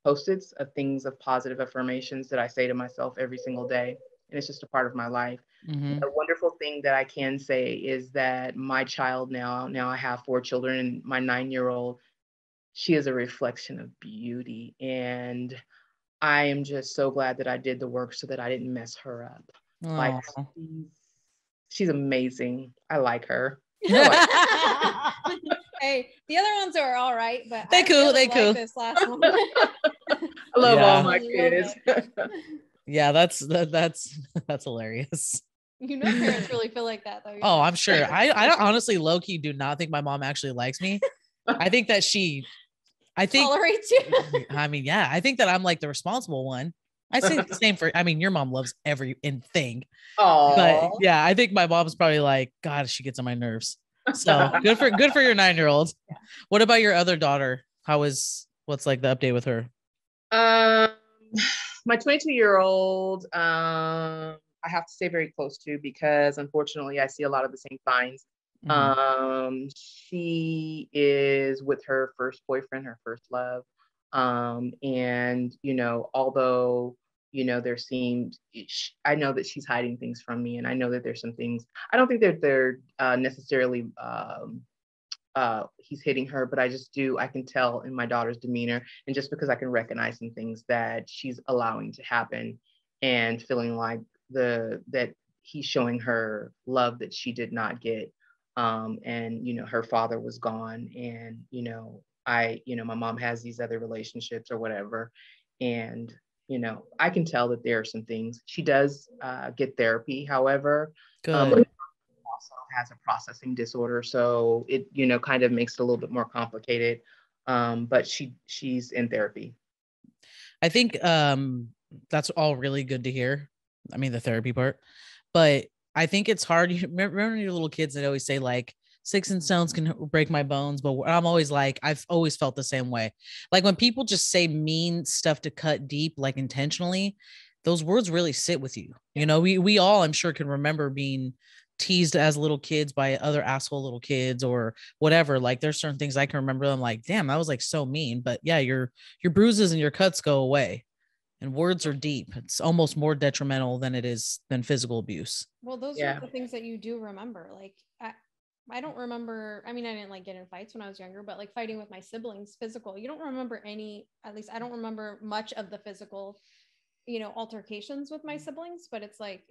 post-its of things, of positive affirmations that I say to myself every single day, and it's just a part of my life. Mm-hmm. The wonderful thing that I can say is that my child now I have 4 children, and my 9-year-old, she is a reflection of beauty, and I am just so glad that I did the work so that I didn't mess her up. Aww. Like, she's amazing. I like her. Hey, the other ones are all right, but they cool. This last one. I love all my kids. Yeah, that's hilarious. You know, parents really feel like that, though. Oh, I'm sure. I honestly low-key do not think my mom actually likes me. I think that I think tolerates you. I mean, yeah, I think that I'm like the responsible one. I say the same for, I mean, your mom loves everything. Oh, but yeah, I think my mom's probably like, God, she gets on my nerves. So good for your 9-year-old. Yeah. What about your other daughter? What's like the update with her? My 22-year-old, I have to stay very close to, because unfortunately I see a lot of the same signs. Mm-hmm. She is with her first boyfriend, her first love. And, you know, although, you know, I know that she's hiding things from me, and I know that there's some things, I don't think that they're necessarily, he's hitting her, but I can tell in my daughter's demeanor, and just because I can recognize some things that she's allowing to happen, and feeling like that he's showing her love that she did not get. And, you know, her father was gone, and, you know, my mom has these other relationships or whatever. And, you know, I can tell that there are some things. She does get therapy, however. Good. Also has a processing disorder, so it, you know, kind of makes it a little bit more complicated. But she's in therapy. I think that's all really good to hear. I mean, the therapy part, but I think it's hard. You remember your little kids that always say like, sticks and stones can break my bones, but I'm always like, I've always felt the same way. Like when people just say mean stuff to cut deep, like intentionally, those words really sit with you. You know, we all, I'm sure, can remember being teased as little kids by other asshole little kids or whatever. Like there's certain things I can remember. I'm like, damn, that was like so mean. But yeah, your bruises and your cuts go away. And words are deep. It's almost more detrimental than physical abuse. Well, those are the things that you do remember. Like I don't remember. I mean, I didn't like get in fights when I was younger, but like fighting with my siblings, physical. You don't remember at least I don't remember much of the physical you know, altercations with my siblings, but it's like,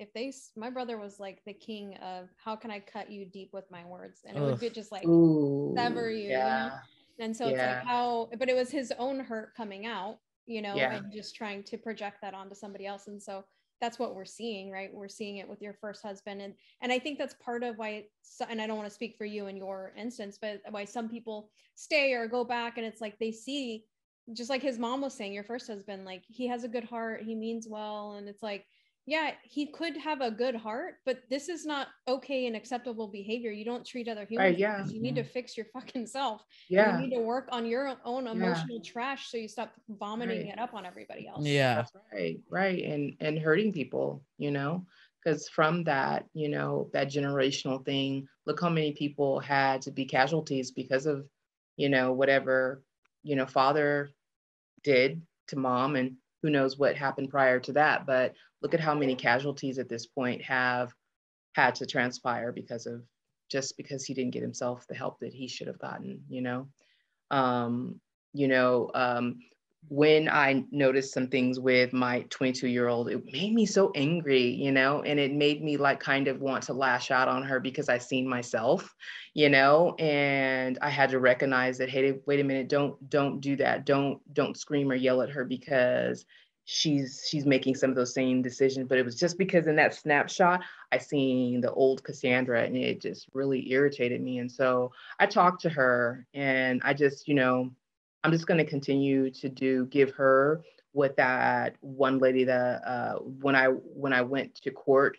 my brother was like the king of how can I cut you deep with my words, and it would be just like sever you, you know. And so it's like but it was his own hurt coming out, you know, and just trying to project that onto somebody else. And so that's what we're seeing, right? We're seeing it with your first husband. And I think that's part of why, and I don't want to speak for you in your instance, but why some people stay or go back, and it's like they see, just like his mom was saying, your first husband, like he has a good heart, he means well. And it's like, yeah, he could have a good heart, but this is not okay and acceptable behavior. You don't treat other humans. You need to fix your fucking self. You need to work on your own emotional trash, so you stop vomiting it up on everybody else. Yeah. That's right. And hurting people, you know, because from that, you know, that generational thing, look how many people had to be casualties because of, you know, whatever, you know, father did to mom, and who knows what happened prior to that. But look at how many casualties at this point have had to transpire because he didn't get himself the help that he should have gotten, you know. You know, when I noticed some things with my 22-year-old, it made me so angry, you know, and it made me like kind of want to lash out on her because I seen myself, you know, and I had to recognize that, hey, wait a minute, don't do that. Don't scream or yell at her because she's making some of those same decisions. But it was just because in that snapshot, I seen the old Cousandra, and it just really irritated me. And so I talked to her, and I just, you know, I'm just going to continue to give her what that one lady that when I went to court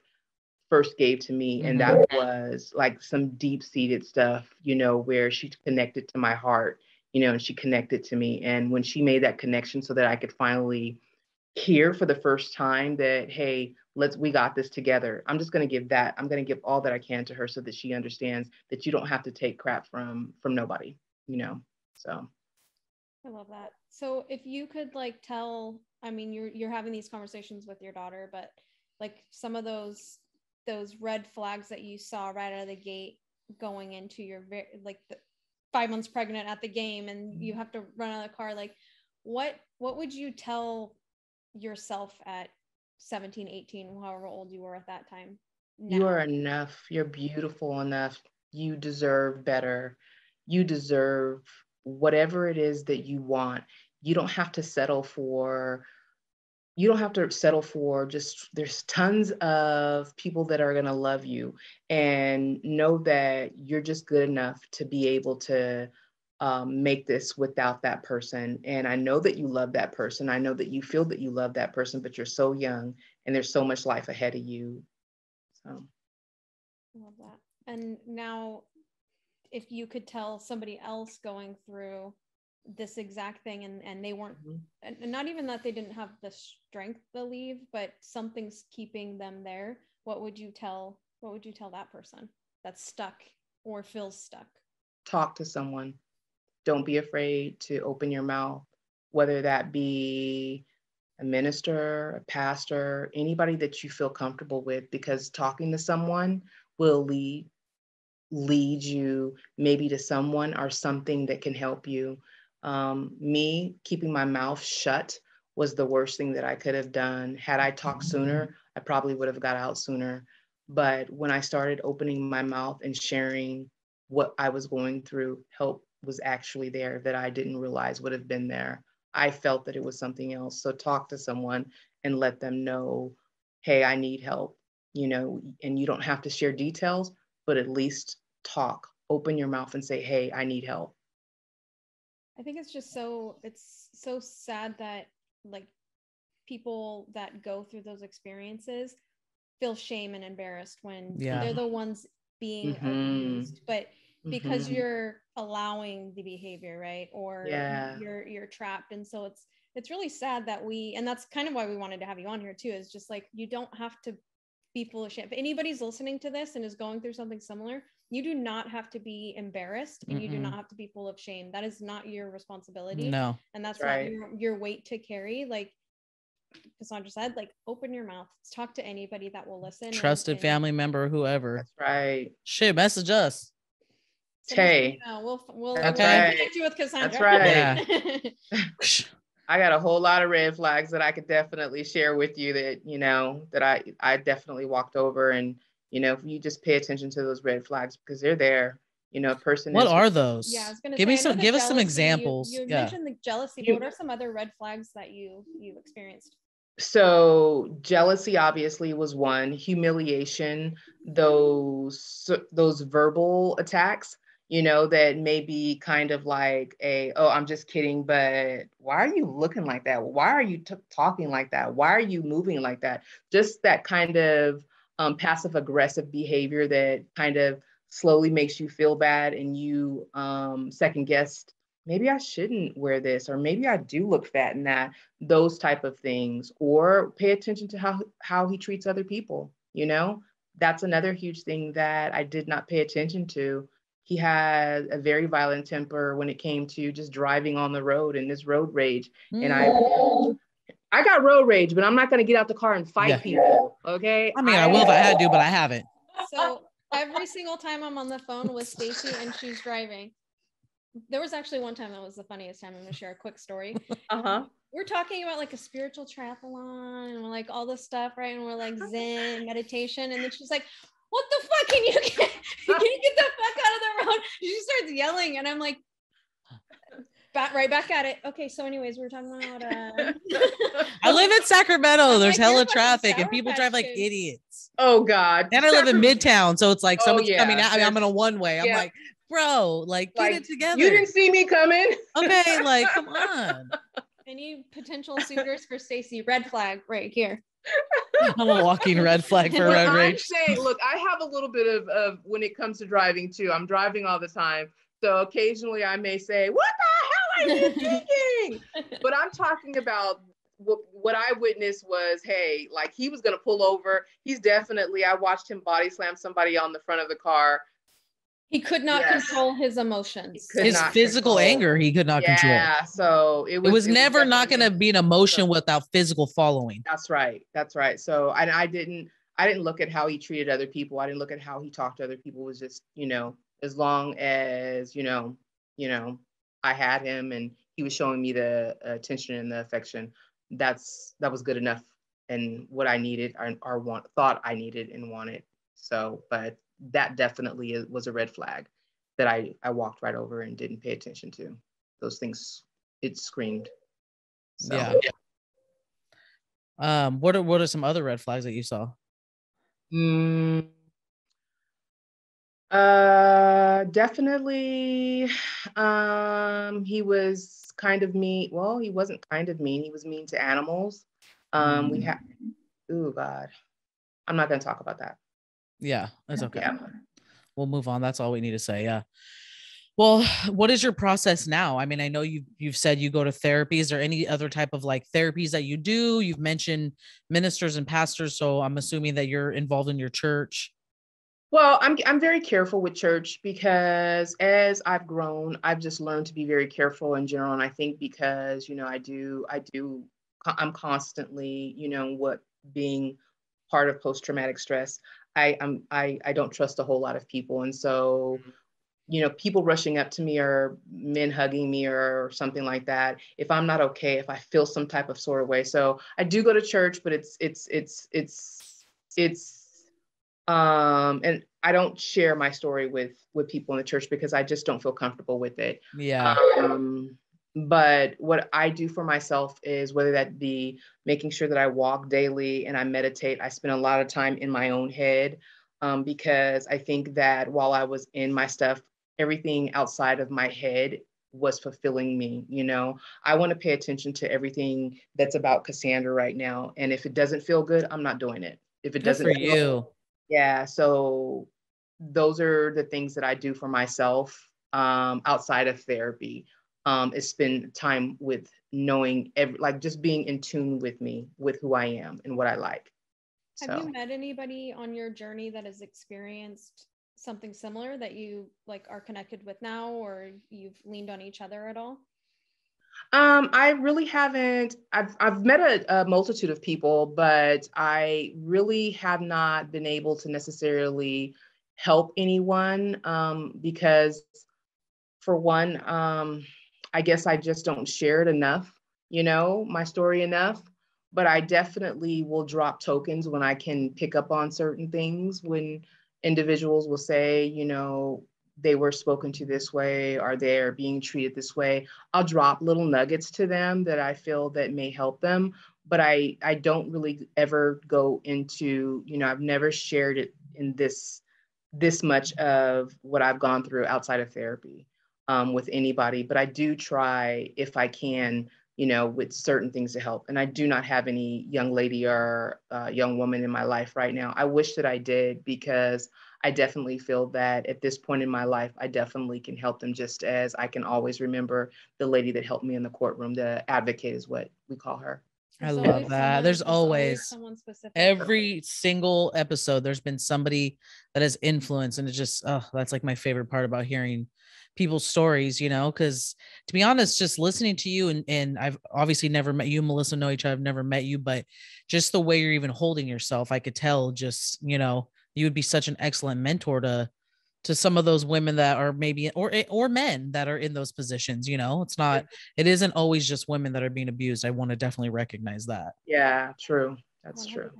first gave to me. And that was like some deep-seated stuff, you know, where she connected to my heart, you know, and she connected to me. And when she made that connection so that I could finally hear for the first time that, hey, we got this together, I'm going to give all that I can to her so that she understands that you don't have to take crap from nobody, you know. So I love that. So if you could like tell, I mean, you're having these conversations with your daughter, but like some of those red flags that you saw right out of the gate going into your the 5 months pregnant at the game, and you have to run out of the car, like what would you tell yourself at 17, 18, however old you were at that time? Now? You are enough. You're beautiful enough. You deserve better. You deserve whatever it is that you want. You don't have to settle for just, there's tons of people that are going to love you, and know that you're just good enough to be able to make this without that person. And I know that you love that person. I know that you feel that you love that person, but you're so young and there's so much life ahead of you. So I love that. And now, if you could tell somebody else going through this exact thing, and they weren't, and not even that they didn't have the strength to leave, but something's keeping them there, what would you tell that person that's stuck or feels stuck? Talk to someone. Don't be afraid to open your mouth, whether that be a minister, a pastor, anybody that you feel comfortable with, because talking to someone will lead you maybe to someone or something that can help you. Me keeping my mouth shut was the worst thing that I could have done. Had I talked sooner, I probably would have got out sooner. But when I started opening my mouth and sharing what I was going through, help was actually there that I didn't realize would have been there. I felt that it was something else. So talk to someone and let them know, hey, I need help, you know, and you don't have to share details, but at least talk, open your mouth and say, hey, I need help. I think it's just it's so sad that like people that go through those experiences feel shame and embarrassed when they're the ones being abused, but because you're allowing the behavior, right? Or you're trapped. And so it's really sad that and that's kind of why we wanted to have you on here too, is just like, you don't have to be full of shame. If anybody's listening to this and is going through something similar, you do not have to be embarrassed, and you do not have to be full of shame. That is not your responsibility. No. And that's not your weight to carry. Like Cousandra said, like, open your mouth, talk to anybody that will listen. Trusted family member, whoever. That's right. Shit, message us. Hey, we'll connect you with Cousandra. That's right. Yeah. I got a whole lot of red flags that I could definitely share with you that, that I definitely walked over. And, if you just pay attention to those red flags because they're there, a person What is. are those? Yeah, I was gonna give say, me I know some, the give us some jealousy, examples. You Yeah. mentioned the jealousy, but what are some other red flags that you've experienced? So jealousy obviously was one. Humiliation, those verbal attacks, that may be kind of like oh, I'm just kidding, but why are you looking like that? Why are you talking like that? Why are you moving like that? Just that kind of passive aggressive behavior that kind of slowly makes you feel bad, and you second guess, maybe I shouldn't wear this, or maybe I do look fat in that, those type of things. Or pay attention to how he treats other people. That's another huge thing that I did not pay attention to. He had a very violent temper when it came to just driving on the road and this road rage. And I got road rage, but I'm not going to get out the car and fight people. Okay. I mean, I will if I had to, but I haven't. So every single time I'm on the phone with Staci and she's driving, there was actually one time that was the funniest time. I'm going to share a quick story. We're talking about like a spiritual triathlon and like all this stuff, right? And we're like Zen meditation. And then she's like, what the fuck? Can you get the fuck out of the road? She starts yelling. And I'm like, right back at it. Okay, so anyways, we were talking about I live in Sacramento. There's like, hella traffic and people drive like idiots. Oh God. And I live in Midtown, so it's like someone's coming out. I mean, I'm in a one-way. I'm like, bro, like get it together. You didn't see me coming. Okay, like come on. Any potential suitors for Staci? Red flag right here. I'm a walking red flag for road rage. Look, I have a little bit of when it comes to driving too. I'm driving all the time. So occasionally I may say, what the hell are you thinking? But I'm talking about what I witnessed was, hey, like he was going to pull over. I watched him body slam somebody on the front of the car. He could not control his emotions. His physical anger, he could not control. Yeah, so it was never not going to be an emotion without physical following. That's right. So I didn't look at how he treated other people. I didn't look at how he talked to other people. It was just, as long as, I had him and he was showing me the attention and the affection, that was good enough, and what I needed or thought I needed and wanted. So, but that definitely was a red flag that I walked right over and didn't pay attention to. Those things, it screamed. So. Yeah. What are some other red flags that you saw? Definitely. He was kind of mean. Well, he wasn't kind of mean. He was mean to animals. We had. Oh God, I'm not going to talk about that. Yeah, that's okay. Yeah. We'll move on. That's all we need to say. Yeah. Well, what is your process now? I mean, I know you've said you go to therapy. Is there any other type of like therapies that you do? You've mentioned ministers and pastors, so I'm assuming that you're involved in your church. Well, I'm very careful with church because as I've grown, I've just learned to be very careful in general. And I think because, I'm constantly, what being part of post-traumatic stress, I don't trust a whole lot of people. And so, people rushing up to me or men hugging me or something like that, if I'm not okay, if I feel some type of sort of way. So I do go to church, but it's and I don't share my story with people in the church because I just don't feel comfortable with it. Yeah. But what I do for myself is, whether that be making sure that I walk daily and I meditate, I spend a lot of time in my own head, because I think that while I was in my stuff, everything outside of my head was fulfilling me. I want to pay attention to everything that's about Cousandra right now. And if it doesn't feel good, I'm not doing it. If it doesn't feel you. Yeah. So those are the things that I do for myself, outside of therapy, is spend time with knowing just being in tune with me, with who I am and what I like. Have you met anybody on your journey that has experienced something similar that you like are connected with now, or you've leaned on each other at all? I really haven't. I've met a multitude of people, but I really have not been able to necessarily help anyone, because for one, I guess I just don't share it enough. my story enough. But I definitely will drop tokens when I can pick up on certain things, when individuals will say, they were spoken to this way, or they're being treated this way. I'll drop little nuggets to them that I feel that may help them. But I don't really ever go into, I've never shared it in this much of what I've gone through outside of therapy with anybody. But I do try, if I can, with certain things to help. And I do not have any young lady or young woman in my life right now. I wish that I did, because I definitely feel that at this point in my life, I definitely can help them, just as I can always remember the lady that helped me in the courtroom. The advocate is what we call her. I love that. There's always someone specific. Every single episode, there's been somebody that has influence, and it's just, that's like my favorite part about hearing people's stories, because to be honest, just listening to you, and I've obviously never met you, Melissa, know each other, I've never met you, but just the way you're even holding yourself, I could tell just, you would be such an excellent mentor to some of those women that are maybe, or men that are in those positions. It isn't always just women that are being abused. I want to definitely recognize that. Yeah, true. That's 100%. True.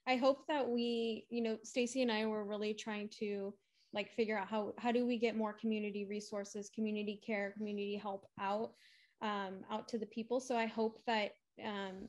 I hope that we, Staci and I were really trying to figure out how do we get more community resources, community care, community help out to the people. So I hope that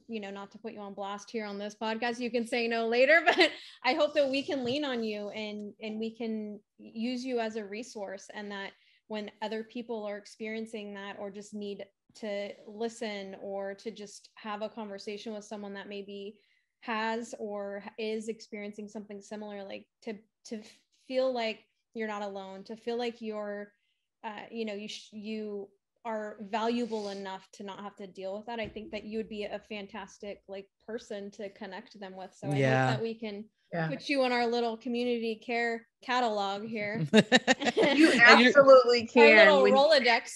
not to put you on blast here on this podcast, you can say no later, but I hope that we can lean on you and we can use you as a resource, and that when other people are experiencing that, or just need to listen, or to just have a conversation with someone that maybe has or is experiencing something similar, to feel like you're not alone, to feel like you're you are valuable enough to not have to deal with that. I think that you would be a fantastic person to connect them with. So I hope that we can put you on our little community care catalog here. You absolutely can. Our little Rolodex.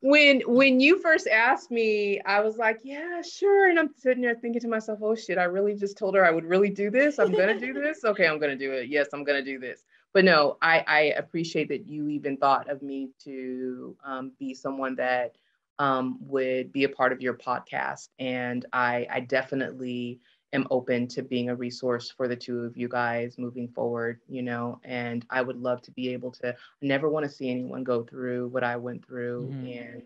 When you first asked me, I was like, yeah, sure. And I'm sitting there thinking to myself, oh shit, I really just told her I would really do this. I'm going to do this. Okay, I'm going to do it. Yes, I'm going to do this. But no, I appreciate that you even thought of me to be someone that would be a part of your podcast. And I definitely am open to being a resource for the two of you guys moving forward, and I would love to be able to. I never want to see anyone go through what I went through, and,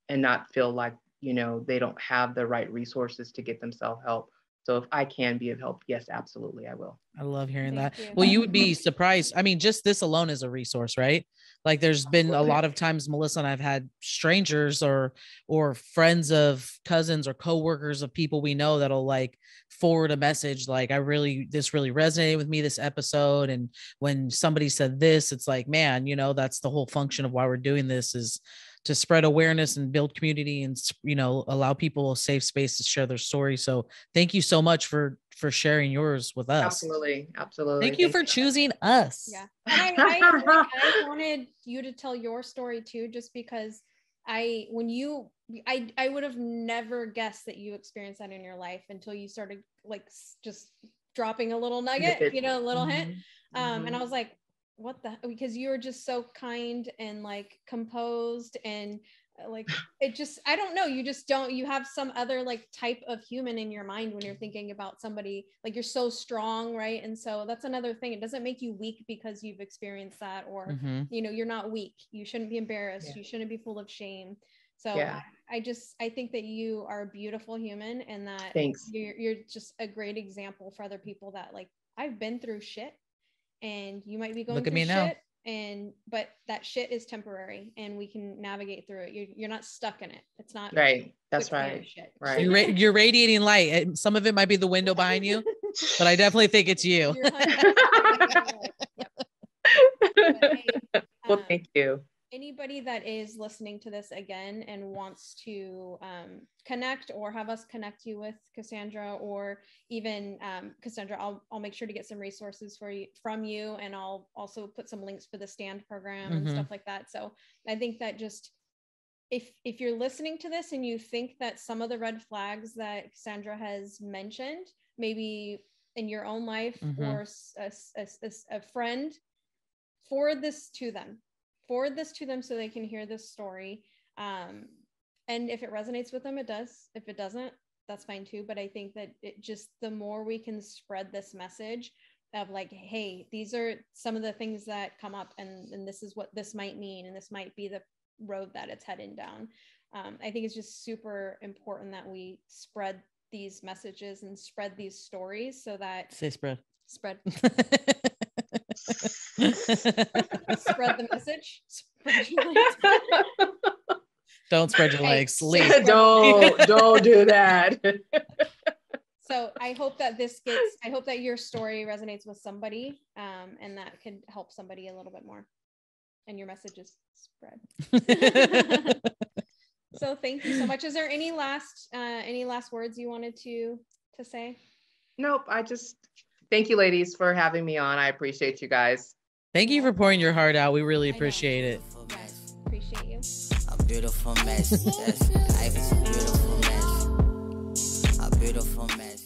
and not feel like, they don't have the right resources to get themselves help. So if I can be of help, yes, absolutely, I will. I love hearing that. Well, you would be surprised. I mean, just this alone is a resource, right? There's been a lot of times Melissa and I've had strangers or friends of cousins or coworkers of people we know that'll forward a message this really resonated with me, this episode. And when somebody said this, it's like, man, that's the whole function of why we're doing this, is to spread awareness and build community and, allow people a safe space to share their story. So thank you so much for sharing yours with us. Absolutely. Thank you for choosing us. Yeah. And I wanted you to tell your story too, just because I would have never guessed that you experienced that in your life until you started just dropping a little nugget, a little hint. And I was like, what the, because you were just so kind and composed, and it just, I don't know, you have some other type of human in your mind when you're thinking about somebody, you're so strong, right? And so that's another thing. It doesn't make you weak because you've experienced that, or you're not weak. You shouldn't be embarrassed. You shouldn't be full of shame. So I think that you are a beautiful human, and that you're just a great example for other people that I've been through shit, and you might be going through shit, but that shit is temporary, and we can navigate through it. You're not stuck in it. It's not right. That's right. Shit. Right. You're radiating light. Some of it might be the window behind you, but I definitely think it's you. Well, thank you. Anybody that is listening to this again and wants to connect, or have us connect you with Cousandra, or even Cousandra, I'll make sure to get some resources from you, and I'll also put some links for the STAND program and stuff like that. So I think that just, if you're listening to this and you think that some of the red flags that Cousandra has mentioned, maybe in your own life, or a friend, forward this to them so they can hear this story. And if it resonates with them, it does. If it doesn't, that's fine too. But I think that it just, the more we can spread this message of like, hey, these are some of the things that come up, and this is what this might mean, and this might be the road that it's heading down. I think it's just super important that we spread these messages and spread these stories so that spread spread the message. Spread your legs. Don't spread your legs. Don't do that. So I hope that I hope that your story resonates with somebody, and that could help somebody a little bit more, and your message is spread. So thank you so much. Is there any last words you wanted to say? Nope. I just thank you, ladies, for having me on. I appreciate you guys. Thank you for pouring your heart out. We really appreciate it. Yes, appreciate you. A beautiful mess. Yes, life is a beautiful mess. A beautiful mess.